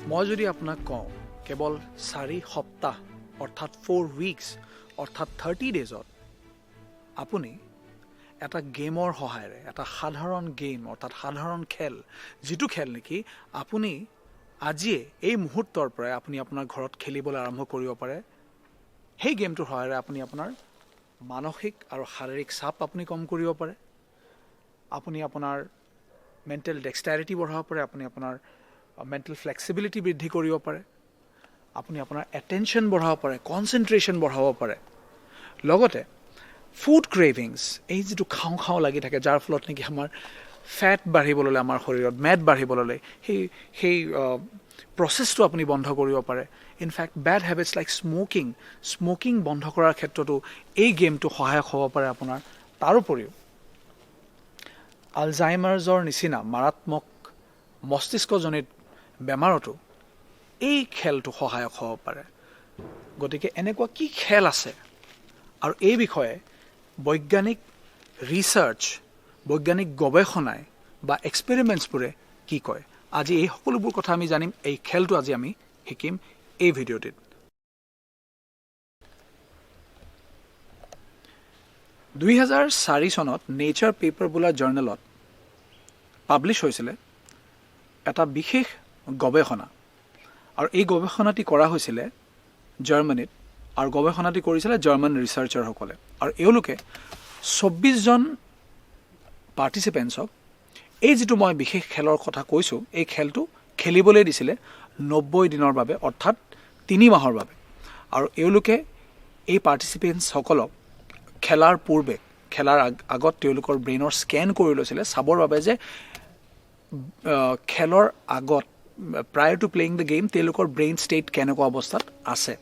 মই যদি আপোনাক কওঁ কেৱল 4 সপ্তাহ অৰ্থাৎ 4 উইকছ অৰ্থাৎ 30 ডেজত আপুনি এটা গেমৰ সহায়েৰে এটা সাধাৰণ গেম অৰ্থাৎ সাধাৰণ খেল যিটো খেল নেকি আপুনি আজিয়ে এই মুহূৰ্তৰ পৰাই আপুনি আপোনাৰ ঘৰত খেলিবলৈ আৰম্ভ কৰিব পাৰে সেই গেমটোৰ সহায়েৰে আপুনি আপোনাৰ মানসিক আৰু শাৰীৰিক চাপ আপুনি কম কৰিব পাৰে আপুনি আপোনাৰ মেণ্টেল ডেক্সটাৰিটি বঢ়াব পাৰে আপুনি আপোনাৰ মেণ্টেল ফ্লেক্সিবিলিটি বৃদ্ধি কৰিব পাৰে আপুনি আপোনাৰ এটেনশ্যন বঢ়াব পাৰে কনচেন্ট্ৰেশ্যন বঢ়াব পাৰে লগতে ফুড ক্ৰেভিংছ এই যিটো খাওঁ খাওঁ লাগি থাকে যাৰ ফলত নেকি আমাৰ ফেট বাঢ়িবলৈ আমাৰ শৰীৰত মেদ বাঢ়িবলৈ সেই প্ৰচেছটো আপুনি বন্ধ কৰিব পাৰে in fact bad habits like smoking বন্ধ কৰাৰ ক্ষেত্ৰতো এই গেমটো সহায়ক হ'ব পাৰে আপোনাৰ তাৰোপৰিও আলজাইমাৰ্ছৰ নিচিনা মাৰাত্মক মস্তিষ্কজনিত বেমাৰতো এই খেলটো সহায়ক হ'ব পাৰে গতিকে এনেকুৱা কি খেল আছে আৰু এই বিষয়ে বৈজ্ঞানিক ৰিচাৰ্চ বৈজ্ঞানিক গৱেষণাই বা এক্সপেৰিমেণ্টছবোৰে কি কয় আজি এই সকলোবোৰ কথা আমি জানিম এই খেলটো আজি আমি শিকিম এই ভিডিঅ'টিত 2004 চনত নেচাৰ পেপাৰ বোলা জাৰ্নেলত পাব্লিছ হৈছিলে এটা বিশেষ গৱেষণা আৰু এই গৱেষণাটি কৰা হৈছিলে জাৰ্মানীত আৰু গৱেষণাটি কৰিছিলে জাৰ্মান ৰিচাৰ্চাৰসকলে আৰু এওঁলোকে 24 জন পাৰ্টিচিপেণ্টছক এই যিটো মই বিশেষ খেলৰ কথা কৈছোঁ এই খেলটো খেলিবলৈ দিছিলে 90 দিনৰ বাবে অৰ্থাৎ 3 মাহৰ বাবে আৰু এওঁলোকে এই পাৰ্টিচিপেণ্টছসকলক খেলাৰ পূৰ্বে খেলাৰ আগত তেওঁলোকৰ ব্ৰেইনৰ স্কেন কৰি লৈছিলে চাবৰ বাবে যে খেলৰ আগত প্ৰায়ৰ টু প্লেয়িং দ্য গেম তেওঁলোকৰ ব্ৰেইন ষ্টেট কেনেকুৱা অৱস্থাত আছে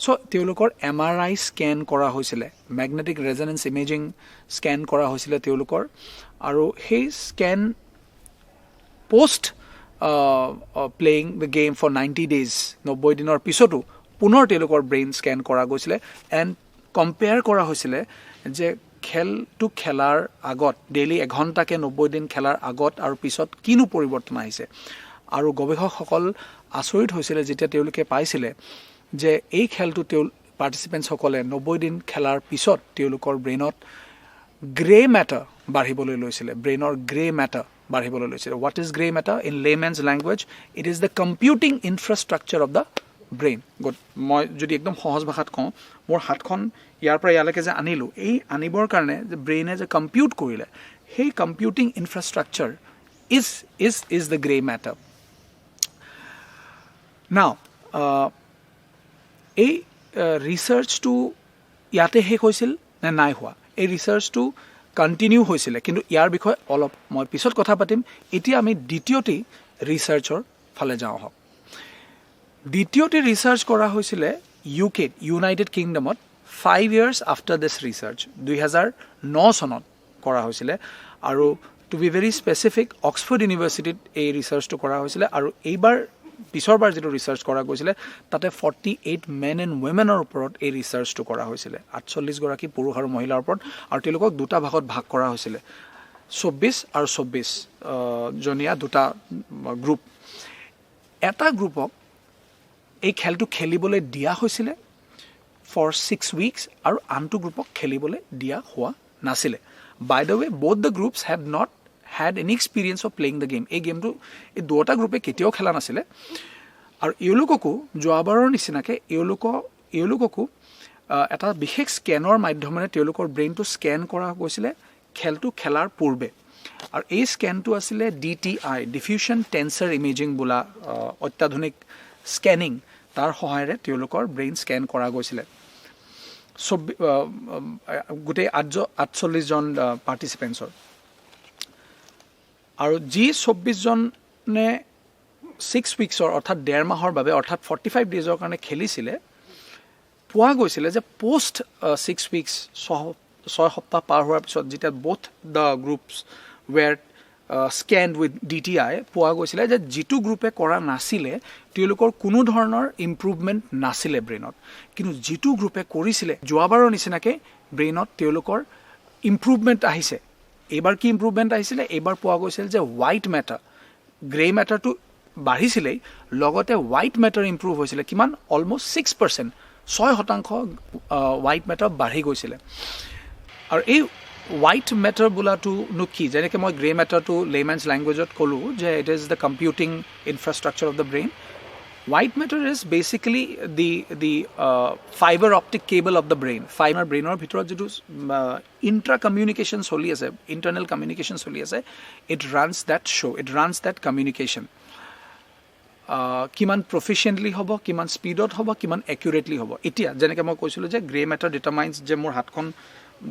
চ' তেওঁলোকৰ MRI স্কেন কৰা হৈছিলে মেগনেটিক ৰেজনেন্স ইমেজিং স্কেন কৰা হৈছিলে তেওঁলোকৰ আৰু সেই scan post playing the game for 90 days 90 দিনৰ পিছতো পুনৰ তেওঁলোকৰ ব্ৰেইন স্কেন কৰা গৈছিলে এণ্ড কম্পেয়াৰ কৰা হৈছিলে যে খেলটো খেলাৰ আগত ডেইলি 1 ঘণ্টাকৈ 90 দিন খেলাৰ আগত আৰু পিছত কিনো পৰিৱৰ্তন আহিছে আৰু গৱেষকসকল আচৰিত হৈছিলে যেতিয়া তেওঁলোকে পাইছিলে যে এই খেলটো পাৰ্টিচিপেণ্টছসকলে 90 দিন খেলাৰ পিছত তেওঁলোকৰ ব্ৰেইনত গ্ৰে মেটাৰ বাঢ়িবলৈ লৈছিলে ব্ৰেইনৰ গ্ৰে মেটাৰ বাঢ়িবলৈ লৈছিলে what is grey matter in layman's language it is the computing infrastructure of the brain মই যদি একদম সহজ ভাষাত কওঁ মোৰ হাতখন ইয়াৰ পৰা ইয়ালৈকে যে আনিলোঁ এই আনিবৰ কাৰণে যে ব্ৰেইনে যে কম্পিউট কৰিলে সেই computing infrastructure is the grey matter নাও এই ৰিচাৰ্চটো ইয়াতে শেষ হৈছিল নে নাই হোৱা এই ৰিচাৰ্চটো কণ্টিনিউ হৈছিলে কিন্তু ইয়াৰ বিষয়ে অলপ মই পিছত কথা পাতিম এতিয়া আমি দ্বিতীয়টি ৰিচাৰ্চৰ ফালে যাওঁ হওক দ্বিতীয়টি ৰিচাৰ্চ কৰা হৈছিলে ইউনাইটেড কিংডমত 5 years আফটাৰ দিছ ৰিচাৰ্চ 2009 চনত কৰা হৈছিলে আৰু to be very specific Oxford ইউনিভাৰ্চিটিত এই ৰিচাৰ্চটো কৰা হৈছিলে আৰু এইবাৰ পিছৰবাৰ যিটো ৰিচাৰ্চ কৰা গৈছিলে তাতে 48 মেন এণ্ড উইমেনৰ ওপৰত এই ৰিচাৰ্চটো কৰা হৈছিলে 48 গৰাকী পুৰুষ আৰু মহিলাৰ ওপৰত আৰু তেওঁলোকক দুটা ভাগত ভাগ কৰা হৈছিলে 24 আৰু 24 জনীয়া দুটা গ্ৰুপ এটা গ্ৰুপক এই খেলটো খেলিবলৈ দিয়া হৈছিলে ফৰ 6 weeks আৰু আনটো গ্ৰুপক খেলিবলৈ দিয়া হোৱা নাছিলে by the way both the groups had not had any experience of playing the game এই গেমটো এই দুটা গ্ৰুপে কেতিয়াও খেলা নাছিলে আৰু এওঁলোককো যোৱাবাৰৰ নিচিনাকৈ এওঁলোককো এটা বিশেষ স্কেনৰ মাধ্যমেৰে তেওঁলোকৰ ব্ৰেইনটো স্কেন কৰা গৈছিলে খেলটো খেলাৰ পূৰ্বে আৰু এই স্কেনটো আছিলে DTI ডিফিউজন টেন্সাৰ ইমেজিং বোলা অত্যাধুনিক স্কেনিং তাৰ সহায়েৰে তেওঁলোকৰ ব্ৰেইন স্কেন কৰা গৈছিলে গোটেই 48 জন পাৰ্টিচিপেণ্টছৰ আৰু যি 24 জনে 6 weeksৰ অৰ্থাৎ 1.5 মাহৰ বাবে অৰ্থাৎ 45 ডেজৰ কাৰণে খেলিছিলে পোৱা গৈছিলে যে পোষ্ট 6 weeks 6 সপ্তাহ পাৰ হোৱাৰ পিছত যেতিয়া both the groups were scan with DTI পোৱা গৈছিলে যে যিটো গ্ৰুপে কৰা নাছিলে তেওঁলোকৰ কোনো ধৰণৰ ইম্প্ৰুভমেণ্ট নাছিলে ব্ৰেইনত কিন্তু যিটো গ্ৰুপে কৰিছিলে যোৱাবাৰৰ নিচিনাকৈ ব্ৰেইনত তেওঁলোকৰ ইম্প্ৰুভমেণ্ট আহিছে এইবাৰ কি ইম্প্ৰুভমেণ্ট আহিছিলে এইবাৰ পোৱা গৈছিল যে হোৱাইট মেটাৰ গ্ৰে মেটাৰটো বাঢ়িছিলেই লগতে হোৱাইট মেটাৰ ইম্প্ৰুভ হৈছিলে কিমান অলমষ্ট 6%, 6% হোৱাইট মেটাৰ বাঢ়ি গৈছিলে। আৰু এই হোৱাইট মেটাৰ বোলাটোনো কি, যেনেকৈ মই গ্ৰে মেটাৰটো লেমেন্স লেংগুৱেজত ক'লোঁ যে it is the computing infrastructure of the brain. White matter is basically the fiber optic cable of the brain. Fiber brainor bhitorot jitu intra communication choli ase, internal communication choli ase, it runs that show, it runs that communication. Kiman proficiently hobo, kiman speedot hobo, kiman accurately hobo. Etia jeneke moi koisilo je gray matter determines je mor hatkhon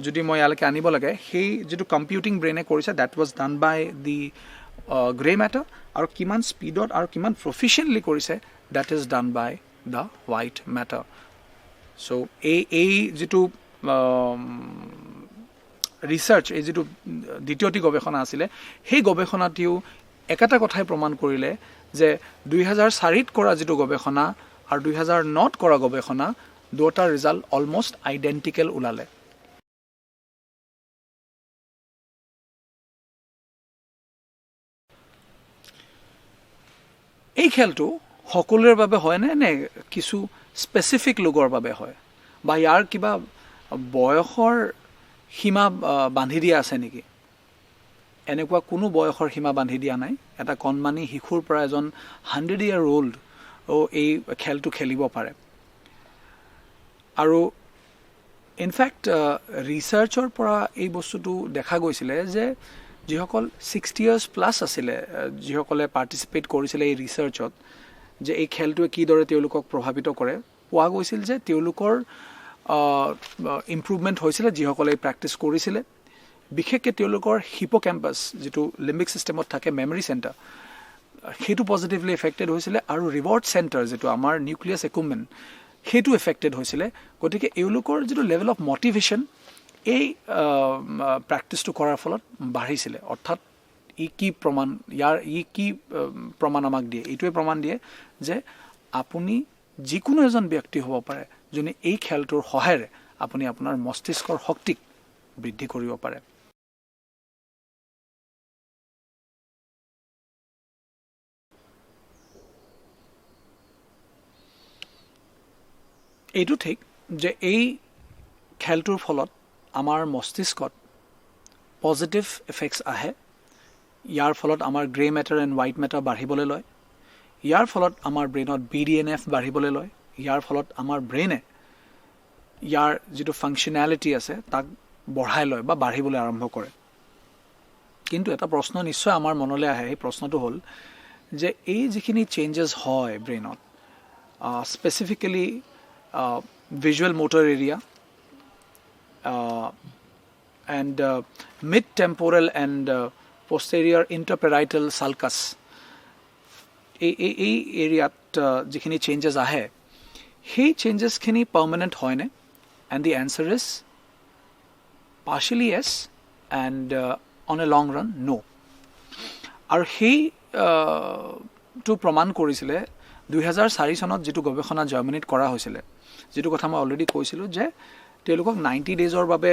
jodi moi alake anibo lage hei jitu computing brain e korise, that was done by the gray matter. Aru kiman speedot aru kiman proficiently korise, that is done by the white matter. So এই যেটো research, এই যেটো দ্বিতীয়টি গবেষণা আছিলে, সেই গবেষণাটিও একাটা কথাই প্ৰমাণ কৰিলে যে 2004ত কৰা যেটো গবেষণা আৰু 2009ত কৰা গবেষণা দুটাৰ ৰিজাল্ট অলমোষ্ট আইডেন্টিক্যাল ওলালে। এই খেলটো সকলোৰে বাবে হয় নে কিছু স্পেচিফিক লোকৰ বাবে হয়, বা ইয়াৰ কিবা বয়সৰ সীমা বান্ধি দিয়া আছে নেকি? এনেকুৱা কোনো বয়সৰ সীমা বান্ধি দিয়া নাই। এটা কণমানি শিশুৰ পৰা এজন 100 year old এই খেলটো খেলিব পাৰে। আৰু ইনফেক্ট ৰিচাৰ্চৰ পৰা এই বস্তুটো দেখা গৈছিলে যে যিসকল 60 years প্লাছ আছিলে, যিসকলে পাৰ্টিচিপেট কৰিছিলে এই ৰিচাৰ্চত, যে এই খেলটোৱে কিদৰে তেওঁলোকক প্ৰভাৱিত কৰে, পোৱা গৈছিল যে তেওঁলোকৰ ইম্প্ৰুভমেণ্ট হৈছিলে যিসকলে এই প্ৰেক্টিছ কৰিছিলে। বিশেষকৈ তেওঁলোকৰ হিপোকেম্পাছ যিটো লিম্বিক ছিষ্টেমত থাকে, মেমৰি চেণ্টাৰ, সেইটো পজিটিভলি এফেক্টেড হৈছিলে। আৰু ৰিৱাৰ্ড চেণ্টাৰ যিটো আমাৰ নিউক্লিয়াছ একুইপমেণ্ট, সেইটো এফেক্টেড হৈছিলে। গতিকে এওঁলোকৰ যিটো লেভেল অফ মটিভেশ্যন এই প্ৰেক্টিছটো কৰাৰ ফলত বাঢ়িছিলে। অৰ্থাৎ ই কি প্ৰমাণ আমাক দিয়ে? এইটোৱে প্ৰমাণ দিয়ে যে আপুনি যিকোনো এজন ব্যক্তি হ'ব পাৰে যোনে এই খেলটোৰ সহায়েৰে আপুনি আপোনাৰ মস্তিষ্কৰ শক্তিক বৃদ্ধি কৰিব পাৰে। এইটো ঠিক যে এই খেলটোৰ ফলত আমাৰ মস্তিষ্কত পজিটিভ এফেক্টছ আহে। ইয়াৰ ফলত আমাৰ grey matter and white matter বাঢ়িবলৈ লয়। ইয়াৰ ফলত আমাৰ ব্ৰেইনত BDNF বাঢ়িবলৈ লয়। ইয়াৰ ফলত আমাৰ ব্ৰেইনে ইয়াৰ যিটো ফাংচনেলিটি আছে তাক বঢ়াই লয় বা বাঢ়িবলৈ আৰম্ভ কৰে। কিন্তু এটা প্ৰশ্ন নিশ্চয় আমাৰ মনলৈ আহে, সেই প্ৰশ্নটো হ'ল যে এই যিখিনি চেঞ্জেছ হয় ব্ৰেইনত, specifically visual motor area and mid temporal and posterior interparietal sulcus, এই এৰিয়াত যিখিনি চেঞ্জেছ আহে, সেই চেঞ্জেছখিনি পাৰ্মানেণ্ট হয়নে? And the answer is partially yes and on a long run no. আৰু সেইটো প্ৰমাণ কৰিছিলে 2004 চনত যিটো গৱেষণা জাৰ্মানীত কৰা হৈছিলে, যিটো কথা মই অলৰেডি কৈছিলোঁ যে তেওঁলোকক 90 daysৰ বাবে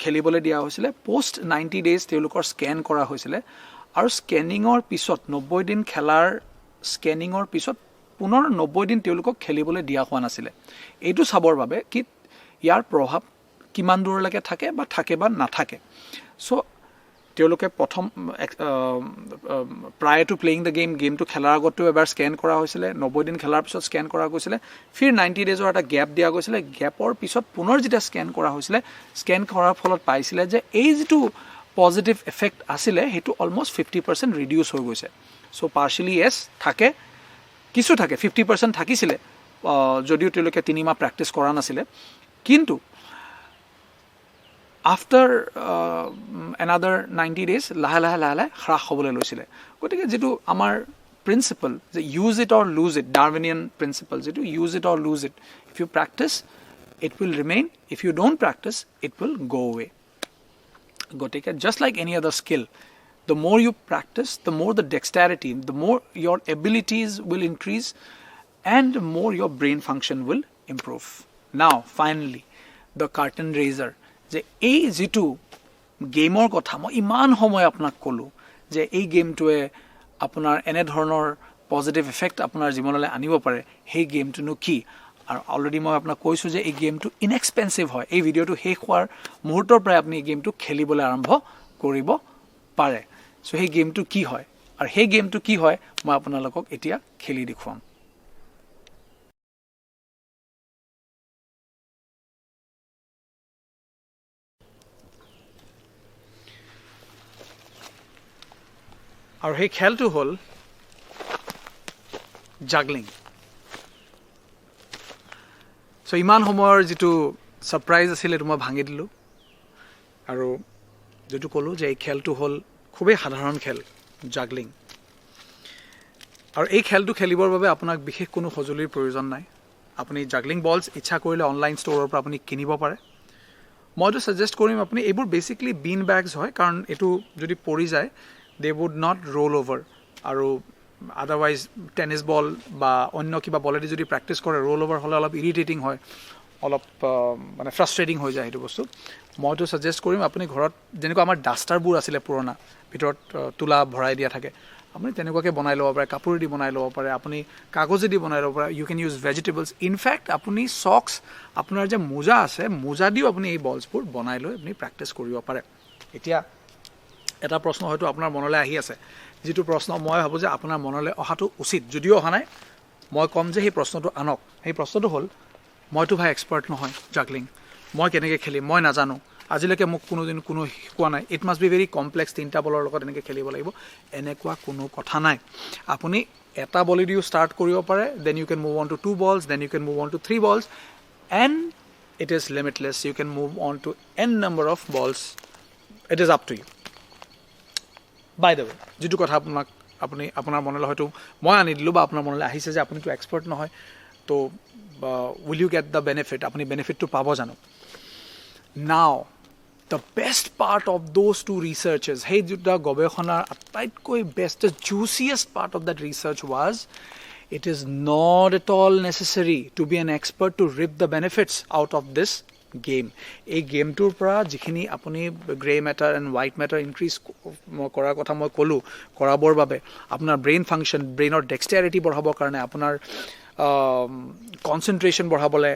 খেলিবলৈ দিয়া হৈছিলে। পোষ্ট 90 days তেওঁলোকৰ স্কেন কৰা হৈছিলে আৰু স্কেনিঙৰ পিছত 90 দিন খেলাৰ স্কেনিঙৰ পিছত পুনৰ 90 দিন তেওঁলোকক খেলিবলৈ দিয়া হোৱা নাছিলে। এইটো চাবৰ বাবে কি ইয়াৰ প্ৰভাৱ কিমান দূৰলৈকে থাকে বা নাথাকে। চ' তেওঁলোকে প্ৰথম প্ৰায় টু প্লেয়িং দ্য গেমটো খেলাৰ আগতো এবাৰ স্কেন কৰা হৈছিলে, 90 দিন খেলাৰ পিছত স্কেন কৰা গৈছিলে, ফিৰ 90 daysৰ এটা গেপ দিয়া গৈছিলে। গেপৰ পিছত পুনৰ যেতিয়া স্কেন কৰা হৈছিলে, স্কেন কৰাৰ ফলত পাইছিলে যে এই যিটো পজিটিভ এফেক্ট আছিলে সেইটো অলমষ্ট 50% ৰিডিউচ হৈ গৈছে। চ' পাৰ্চিয়েলি য়েছ থাকে, কিছু থাকে, 50% থাকিছিলে যদিও তেওঁলোকে 3 মাহ প্ৰেক্টিছ কৰা নাছিলে। কিন্তু আফটাৰ এনাডাৰ 90 days লাহে লাহে হ্ৰাস হ'বলৈ লৈছিলে। গতিকে যিটো আমাৰ প্ৰিন্সিপল যে use it or lose it, Darwinian principle যিটো use it or lose it, if you practise it will remain, if you don't practise it will go' away. গতিকে just like any other skill, the more you practice, the more the dexterity, the more your abilities will increase and the more your brain function will improve. Now, finally, the curtain raiser. যে এই যিটো গেমৰ কথা মই ইমান সময় আপোনাক ক'লোঁ যে এই গেমটোৱে আপোনাৰ এনে ধৰণৰ পজিটিভ ইফেক্ট আপোনাৰ জীৱনলৈ আনিব পাৰে সেই গেমটোনো কি আৰু অলৰেডি মই আপোনাক কৈছোঁ যে এই গেমটো ইনএক্সপেঞ্চিভ হয় এই ভিডিঅ'টো শেষ হোৱাৰ মুহূৰ্তৰ পৰাই আপুনি এই গেমটো খেলিবলৈ আৰম্ভ কৰিব পাৰে চ' সেই গেমটো কি হয় আৰু সেই গেমটো কি হয় মই আপোনালোকক এতিয়া খেলি দেখুৱাম আৰু সেই খেলটো হ'ল জাগলিং চ' ইমান সময়ৰ যিটো ছাৰপ্ৰাইজ আছিল এইটো মই ভাঙি দিলোঁ আৰু যিটো ক'লোঁ যে এই খেলটো হ'ল খুবেই সাধাৰণ খেল জাগলিং আৰু এই খেলটো খেলিবৰ বাবে আপোনাক বিশেষ কোনো সঁজুলিৰ প্ৰয়োজন নাই আপুনি জাগলিং বলছ ইচ্ছা কৰিলে অনলাইন ষ্ট'ৰৰ পৰা আপুনি কিনিব পাৰে মইতো ছাজেষ্ট কৰিম আপুনি এইবোৰ বেচিকলি বিন বেগছ হয় কাৰণ এইটো যদি পৰি যায় they would not roll over আৰু আদাৰৱাইজ টেনিছ বল বা অন্য কিবা বলেদি যদি প্ৰেক্টিছ কৰে ৰোল অভাৰ হ'লে অলপ ইৰিটেটিং হয় অলপ মানে ফ্ৰাষ্ট্ৰেটিং হৈ যায় সেইটো বস্তু মইতো ছাজেষ্ট কৰিম আপুনি ঘৰত যেনেকুৱা আমাৰ ডাষ্টাৰবোৰ আছিলে পুৰণা ভিতৰত তোলা ভৰাই দিয়া থাকে আপুনি তেনেকুৱাকৈ বনাই ল'ব পাৰে কাপোৰেদি বনাই ল'ব পাৰে আপুনি কাগজেদি বনাই ল'ব পাৰে ইউ কেন ইউজ ভেজিটেবলছ ইনফেক্ট আপুনি চক্স আপোনাৰ যে মোজা আছে মোজা দিও আপুনি এই বলছবোৰ বনাই লৈ আপুনি প্ৰেক্টিছ কৰিব পাৰে এতিয়া এটা প্ৰশ্ন হয়তো আপোনাৰ মনলৈ আহি আছে যিটো প্ৰশ্ন মই ভাবোঁ যে আপোনাৰ মনলৈ অহাটো উচিত যদিও অহা নাই মই ক'ম যে সেই প্ৰশ্নটো আনক সেই প্ৰশ্নটো হ'ল মইতো ভাই এক্সপাৰ্ট নহয় জাগলিং মই কেনেকৈ খেলিম মই নাজানো আজিলৈকে মোক কোনো শিকোৱা নাই it must B very complex তিনিটা বলৰ লগত এনেকৈ খেলিব লাগিব এনেকুৱা কোনো কথা নাই আপুনি এটা বলেদিও ষ্টাৰ্ট কৰিব পাৰে then you can move on to 2 balls then you can move on to 3 balls and it is limitless you can move on to n number of balls it is up to you by the way যিটো কথা আপোনাৰ মনলৈ হয়তো মই আনি দিলোঁ বা আপোনাৰ মনলৈ আহিছে যে আপুনিতো এক্সপাৰ্ট নহয় তো will you get the benefit আপুনি বেনিফিটটো পাব জানো now the best part of those two researches সেই দুটা গৱেষণাৰ আটাইতকৈ best juiciest part of that research was it is not at all necessary to be an expert to reap the benefits out of this game এই গেমটোৰ পৰা যিখিনি আপুনি grey matter and white matter increase কৰাৰ কথা মই ক'লোঁ কৰাবৰ বাবে আপোনাৰ ব্ৰেইন ফাংচন ব্ৰেইনৰ ডেক্সটেৰিটি বঢ়াবৰ কাৰণে আপোনাৰ কনচেনট্ৰেশ্যন বঢ়াবলৈ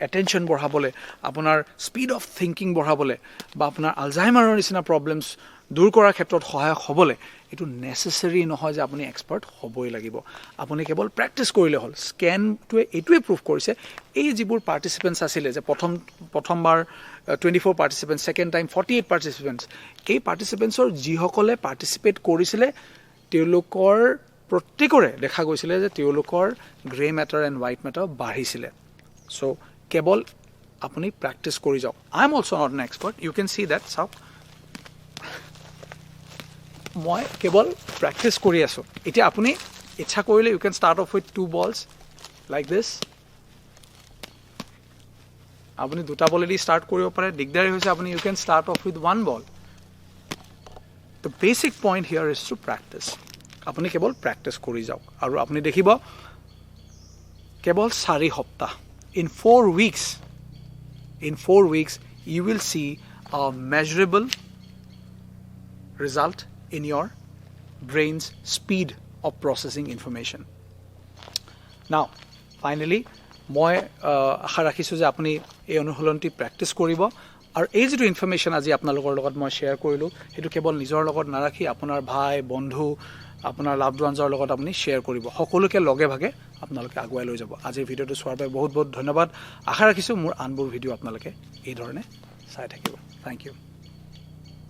এটেনশ্যন বঢ়াবলৈ আপোনাৰ স্পীড অফ থিংকিং বঢ়াবলৈ বা আপোনাৰ আলজাইমাৰৰ নিচিনা প্ৰব্লেমছ দূৰ কৰাৰ ক্ষেত্ৰত সহায়ক হ'বলৈ এইটো নেচেচাৰী নহয় যে আপুনি এক্সপাৰ্ট হ'বই লাগিব আপুনি কেৱল প্ৰেক্টিছ কৰিলে হ'ল স্কেনটোৱে এইটোৱে প্ৰুভ কৰিছে এই যিবোৰ পাৰ্টিচিপেণ্টছ আছিলে যে প্ৰথমবাৰ 24 পাৰ্টিচিপেণ্টছ ছেকেণ্ড টাইম 48 পাৰ্টিচিপেণ্টছ এই পাৰ্টিচিপেণ্টছৰ যিসকলে পাৰ্টিচিপেট কৰিছিলে তেওঁলোকৰ প্ৰত্যেকৰে দেখা গৈছিলে যে তেওঁলোকৰ grey matter and white matter বাঢ়িছিলে চ' কেৱল আপুনি প্ৰেক্টিছ কৰি যাওক I am also' not an expert you can see that চাওক মই কেৱল প্ৰেক্টিছ কৰি আছোঁ এতিয়া আপুনি ইচ্ছা কৰিলে you can start off with 2 balls like দিছ আপুনি দুটা বলেদি ষ্টাৰ্ট কৰিব পাৰে দিগদাৰী হৈছে আপুনি you can start off with 1 ball the basic point here is to practice আপুনি কেৱল প্ৰেক্টিছ কৰি যাওক আৰু আপুনি দেখিব কেৱল 4 সপ্তাহ in 4 weeks you will see a measurable result in your brain's speed of processing information. Now, finally, মই আশা ৰাখিছোঁ যে আপুনি এই অনুশীলনটি প্ৰেক্টিছ কৰিব আৰু এই যিটো ইনফৰমেশ্যন আজি আপোনালোকৰ লগত মই শ্বেয়াৰ কৰিলোঁ সেইটো কেৱল নিজৰ লগত নাৰাখি আপোনাৰ ভাই বন্ধু আপোনাৰ লাভড ওৱানছৰ লগত আপুনি শ্বেয়াৰ কৰিব সকলোকে লগে ভাগে আপোনালোকে আগুৱাই লৈ যাব আজিৰ ভিডিঅ'টো চোৱাৰ বাবে বহুত বহুত ধন্যবাদ আশা ৰাখিছোঁ মোৰ আনবোৰ ভিডিঅ' আপোনালোকে এই ধৰণে চাই থাকিব থেংক ইউ